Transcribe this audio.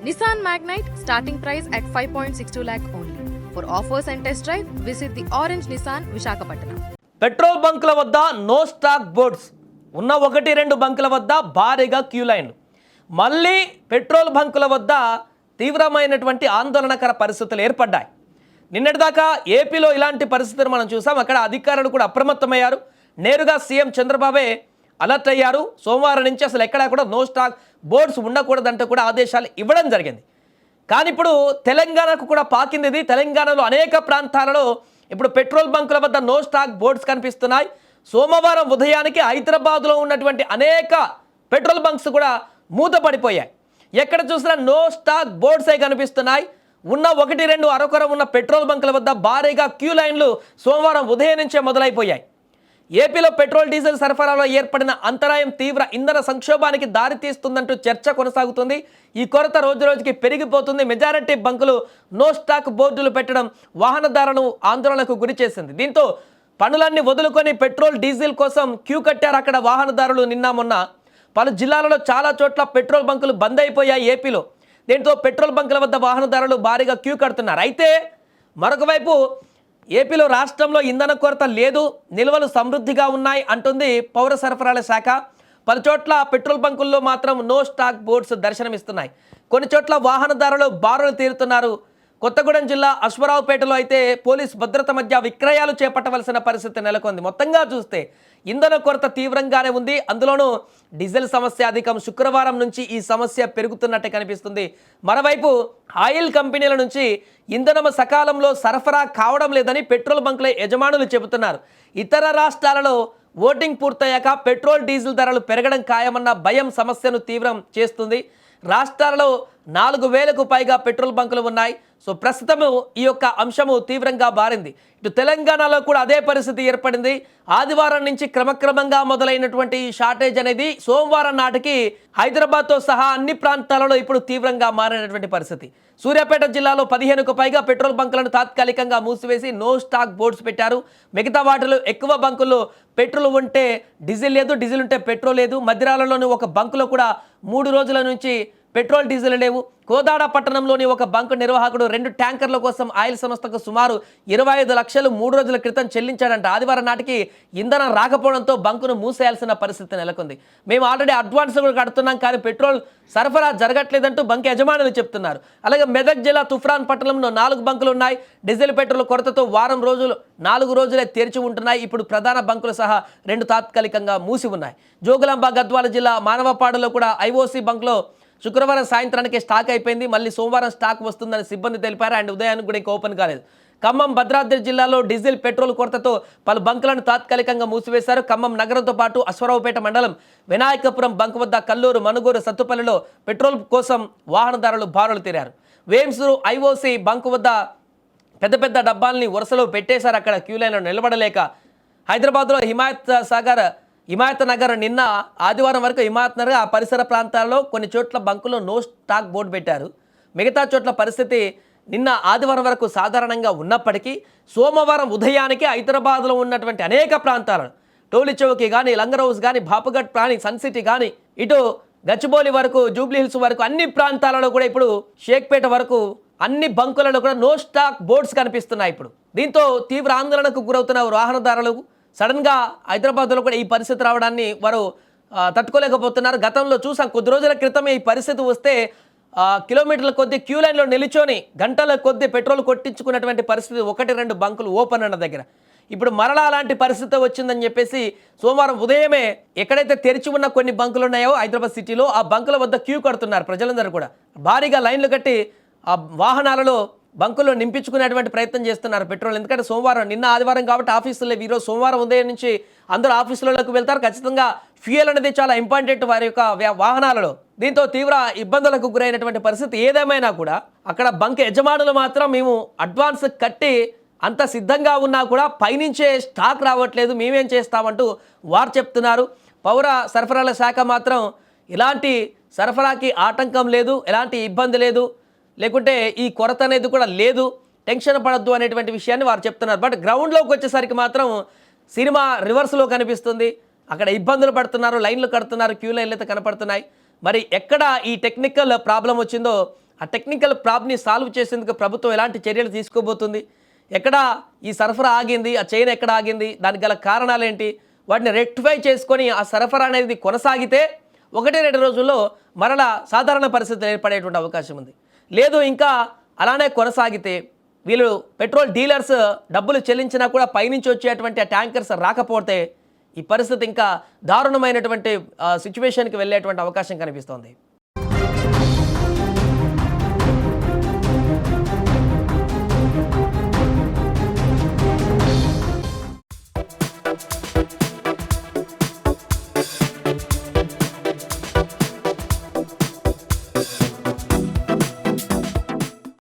Nissan Magnite starting price at 5.62 lakh only. For offers and test drive, visit the Orange Nissan Visakhapatnam. Petrol బంకుల వద్ద no stock boards ఉన్న 1-2 బంకుల వద్ద భారీగా queue లైన్లు. మళ్ళీ petrol బంకుల వద్ద తీవ్రమైనటువంటి ఆందోళనకర పరిస్థితులు ఏర్పడ్డాయి. నిన్నటిదాకా ఏపీలో ఇలాంటి పరిస్థితులు మనం చూసాం. అక్కడ అధికారులు కూడా అప్రమత్తమయ్యారు. నేరుగా సీఎం చంద్రబాబే అలర్ట్ అయ్యారు. సోమవారం నుంచి అసలు ఎక్కడా కూడా నో స్టాక్ బోర్డ్స్ ఉండకూడదంటూ కూడా ఆదేశాలు ఇవ్వడం జరిగింది. కానీ ఇప్పుడు తెలంగాణకు కూడా పాకింది ఇది. తెలంగాణలో అనేక ప్రాంతాలలో ఇప్పుడు పెట్రోల్ బంకుల వద్ద నో స్టాక్ బోర్డ్స్ కనిపిస్తున్నాయి. సోమవారం ఉదయానికి హైదరాబాద్లో ఉన్నటువంటి అనేక పెట్రోల్ బంక్స్ కూడా మూతపడిపోయాయి. ఎక్కడ చూసినా నో స్టాక్ బోర్డ్సే కనిపిస్తున్నాయి. ఉన్న 1-2 అరకొర ఉన్న పెట్రోల్ బంకుల వద్ద భారీగా క్యూ లైన్లు సోమవారం ఉదయం నుంచే మొదలైపోయాయి. ఏపీలో పెట్రోల్ డీజిల్ సరఫరాలో ఏర్పడిన అంతరాయం తీవ్ర ఇంధన సంక్షోభానికి దారితీస్తుందంటూ చర్చ కొనసాగుతుంది. ఈ కొరత రోజురోజుకి పెరిగిపోతుంది. మెజారిటీ బంకులు నో స్టాక్ బోర్డులు పెట్టడం వాహనదారులను ఆందోళనకు గురి చేసింది. దీంతో పనులన్నీ వదులుకొని పెట్రోల్ డీజిల్ కోసం క్యూ కట్టారు అక్కడ వాహనదారులు. నిన్న మొన్న పలు జిల్లాలలో చాలా చోట్ల పెట్రోల్ బంకులు బంద్ అయిపోయాయి ఏపీలో. దీంతో పెట్రోల్ బంకుల వద్ద వాహనదారులు భారీగా క్యూ కడుతున్నారు. అయితే మరొక వైపు ఏపీలో రాష్ట్రంలో ఇంధన కొరత లేదు, నిల్వలు సమృద్ధిగా ఉన్నాయి అంటుంది పౌర సరఫరాల శాఖ. పలు చోట్ల పెట్రోల్ బంకుల్లో మాత్రం నో స్టాక్ బోర్డ్స్ దర్శనమిస్తున్నాయి. కొన్ని చోట్ల వాహనదారులు బారులు తీరుతున్నారు. కొత్తగూడెం జిల్లా అశ్వరావుపేటలో అయితే పోలీస్ భద్రత మధ్య విక్రయాలు చేపట్టవలసిన పరిస్థితి నెలకొంది. మొత్తంగా చూస్తే ఇంధన కొరత తీవ్రంగానే ఉంది. అందులోనూ డీజిల్ సమస్య అధికం. శుక్రవారం నుంచి ఈ సమస్య పెరుగుతున్నట్టే కనిపిస్తుంది. మరోవైపు ఆయిల్ కంపెనీల నుంచి ఇంధనం సకాలంలో సరఫరా కావడం లేదని పెట్రోల్ బంకుల యజమానులు చెబుతున్నారు. ఇతర రాష్ట్రాలలో ఓటింగ్ పూర్తయ్యాక పెట్రోల్ డీజిల్ ధరలు పెరగడం ఖాయమన్న భయం సమస్యను తీవ్రం చేస్తుంది. రాష్ట్రాలలో 4,000కు పైగా పెట్రోల్ బంకులు ఉన్నాయి. సో ప్రస్తుతము ఈ యొక్క అంశము తీవ్రంగా మారింది. ఇటు తెలంగాణలో కూడా అదే పరిస్థితి ఏర్పడింది. ఆదివారం నుంచి క్రమక్రమంగా మొదలైనటువంటి ఈ షార్టేజ్ అనేది సోమవారం నాటికి హైదరాబాద్తో సహా అన్ని ప్రాంతాలలో ఇప్పుడు తీవ్రంగా మారినటువంటి పరిస్థితి. సూర్యాపేట జిల్లాలో 15కు పైగా పెట్రోల్ బంకులను తాత్కాలికంగా మూసివేసి నో స్టాక్ బోర్డ్స్ పెట్టారు. మిగతా వాటిలో ఎక్కువ బంకుల్లో పెట్రోల్ ఉంటే డీజిల్ లేదు, డీజిల్ ఉంటే పెట్రోల్ లేదు. మధ్యరాలలోని ఒక బంకులో కూడా 3 రోజుల నుంచి పెట్రోల్ డీజిల్ లేవు. కోదాడ పట్టణంలోని ఒక బంకు నిర్వాహకుడు 2 ట్యాంకర్ల కోసం ఆయిల్ సంస్థకు సుమారు 25 లక్షలు 3 రోజుల క్రితం చెల్లించాడంట. ఆదివారం నాటికి ఇంధనం రాకపోవడంతో బంకును మూసేయాల్సిన పరిస్థితి నెలకొంది. మేము ఆల్రెడీ అడ్వాన్స్ కూడా కడుతున్నాం, కానీ పెట్రోల్ సరఫరా జరగట్లేదంటూ బంక్ యజమానులు చెప్తున్నారు. అలాగే మెదక్ జిల్లా తుఫ్రాన్ పట్టణంలో 4 బంకులు ఉన్నాయి. డీజిల్ పెట్రోల్ కొరతతో 4 రోజులే తెరిచి ఉంటున్నాయి. ఇప్పుడు ప్రధాన బంకులు సహా 2 తాత్కాలికంగా మూసి ఉన్నాయి. జోగులాంబ గద్వాల జిల్లా మానవపాడులో కూడా ఐఓసీ బంక్లో శుక్రవారం సాయంత్రానికి స్టాక్ అయిపోయింది. మళ్ళీ సోమవారం స్టాక్ వస్తుందని సిబ్బంది తెలిపారు. అండ్ ఉదయానికి కూడా ఇంకా ఓపెన్ కాలేదు. ఖమ్మం భద్రాద్రి జిల్లాలో డీజిల్ పెట్రోల్ కొరతతో పలు బంకులను తాత్కాలికంగా మూసివేశారు. ఖమ్మం నగరంతో పాటు అశ్వరావుపేట మండలం వినాయకపురం బంక్ వద్ద కల్లూరు, మనుగూరు, సత్తుపల్లిలో పెట్రోల్ కోసం వాహనదారులు బారులు తీరారు. వేమ్సూరు ఐఓసీ బంకు వద్ద పెద్ద పెద్ద డబ్బాల్ని వరుసలో పెట్టేశారు. అక్కడ క్యూ లైన్లో నిలబడలేక. హైదరాబాద్లో హిమాయత్ నగర్ నిన్న ఆదివారం వరకు హిమాయత్ నగర్ ఆ పరిసర ప్రాంతాల్లో కొన్ని చోట్ల బంకులో నో స్టాక్ బోర్డు పెట్టారు. మిగతా చోట్ల పరిస్థితి నిన్న ఆదివారం వరకు సాధారణంగా ఉన్నప్పటికీ సోమవారం ఉదయానికి హైదరాబాద్లో ఉన్నటువంటి అనేక ప్రాంతాలను టోలీ చౌకీ కానీ, లంగర్ హౌస్ కానీ, బాపుఘట్ కానీ, సన్ సిటీ కానీ, ఇటు గచ్చిబౌలి వరకు, జూబ్లీ హిల్స్ వరకు అన్ని ప్రాంతాలలో కూడా ఇప్పుడు షేక్పేట వరకు అన్ని బంకులలో కూడా నో స్టాక్ బోర్డ్స్ కనిపిస్తున్నాయి. ఇప్పుడు దీంతో తీవ్ర ఆందోళనకు గురవుతున్న వాహనదారులు సడన్గా హైదరాబాద్లో కూడా ఈ పరిస్థితి రావడాన్ని వారు తట్టుకోలేకపోతున్నారు. గతంలో చూసాం, కొద్ది రోజుల క్రితమే ఈ పరిస్థితి వస్తే కిలోమీటర్ల కొద్ది క్యూ లైన్లో నిలిచొని గంటల కొద్ది పెట్రోల్ కొట్టించుకున్నటువంటి పరిస్థితి 1-2 బంకులు ఓపెన్ అన్న దగ్గర. ఇప్పుడు మరలా అలాంటి పరిస్థితి వచ్చిందని చెప్పేసి సోమవారం ఉదయమే ఎక్కడైతే తెరిచి ఉన్న కొన్ని బంకులు ఉన్నాయో హైదరాబాద్ సిటీలో ఆ బంకుల వద్ద క్యూ కడుతున్నారు ప్రజలందరూ కూడా. భారీగా లైన్లు కట్టి ఆ వాహనాలలో బంకుల్లో నింపించుకునేటువంటి ప్రయత్నం చేస్తున్నారు పెట్రోల్. ఎందుకంటే సోమవారం, నిన్న ఆదివారం కాబట్టి ఆఫీసులు లేవు. ఈరోజు సోమవారం ఉదయం నుంచి అందరూ ఆఫీసులలోకి వెళ్తారు. ఖచ్చితంగా ఫ్యూయల్ అనేది చాలా ఇంపార్టెంట్ వారి యొక్క వాహనాలలో. దీంతో తీవ్ర ఇబ్బందులకు గురైనటువంటి పరిస్థితి. ఏదేమైనా కూడా అక్కడ బంక్ యజమానులు మాత్రం మేము అడ్వాన్స్ కట్టి అంత సిద్ధంగా ఉన్నా కూడా పైనుంచే స్టాక్ రావట్లేదు, మేమేం చేస్తామంటూ వారు చెప్తున్నారు. పౌర సరఫరాల శాఖ మాత్రం ఎలాంటి సరఫరాకి ఆటంకం లేదు, ఎలాంటి ఇబ్బంది లేదు, లేకుంటే ఈ కొరత అనేది కూడా లేదు, టెన్షన్ పడద్దు అనేటువంటి విషయాన్ని వారు చెప్తున్నారు. బట్ గ్రౌండ్లోకి వచ్చేసరికి మాత్రం సినిమా రివర్స్లో కనిపిస్తుంది. అక్కడ ఇబ్బందులు పడుతున్నారు, లైన్లు కడుతున్నారు, క్యూ లైన్లు అయితే కనపడుతున్నాయి. మరి ఎక్కడ ఈ టెక్నికల్ ప్రాబ్లం వచ్చిందో ఆ టెక్నికల్ ప్రాబ్ని సాల్వ్ చేసేందుకు ప్రభుత్వం ఎలాంటి చర్యలు తీసుకోబోతుంది, ఎక్కడ ఈ సరఫరా ఆగింది, ఆ చైన్ ఎక్కడ ఆగింది, దానికి గల కారణాలు ఏంటి, వాటిని రెక్టిఫై చేసుకొని ఆ సరఫరా అనేది కొనసాగితే 1-2 రోజుల్లో మరలా సాధారణ పరిస్థితులు ఏర్పడేటువంటి అవకాశం ఉంది. లేదు ఇంకా అలానే కొనసాగితే వీళ్ళు పెట్రోల్ డీలర్స్ డబ్బులు చెల్లించినా కూడా పైనుంచి వచ్చేటువంటి ఆ ట్యాంకర్స్ రాకపోతే ఈ పరిస్థితి ఇంకా దారుణమైనటువంటి సిచ్యువేషన్కి వెళ్ళేటువంటి అవకాశం కనిపిస్తోంది.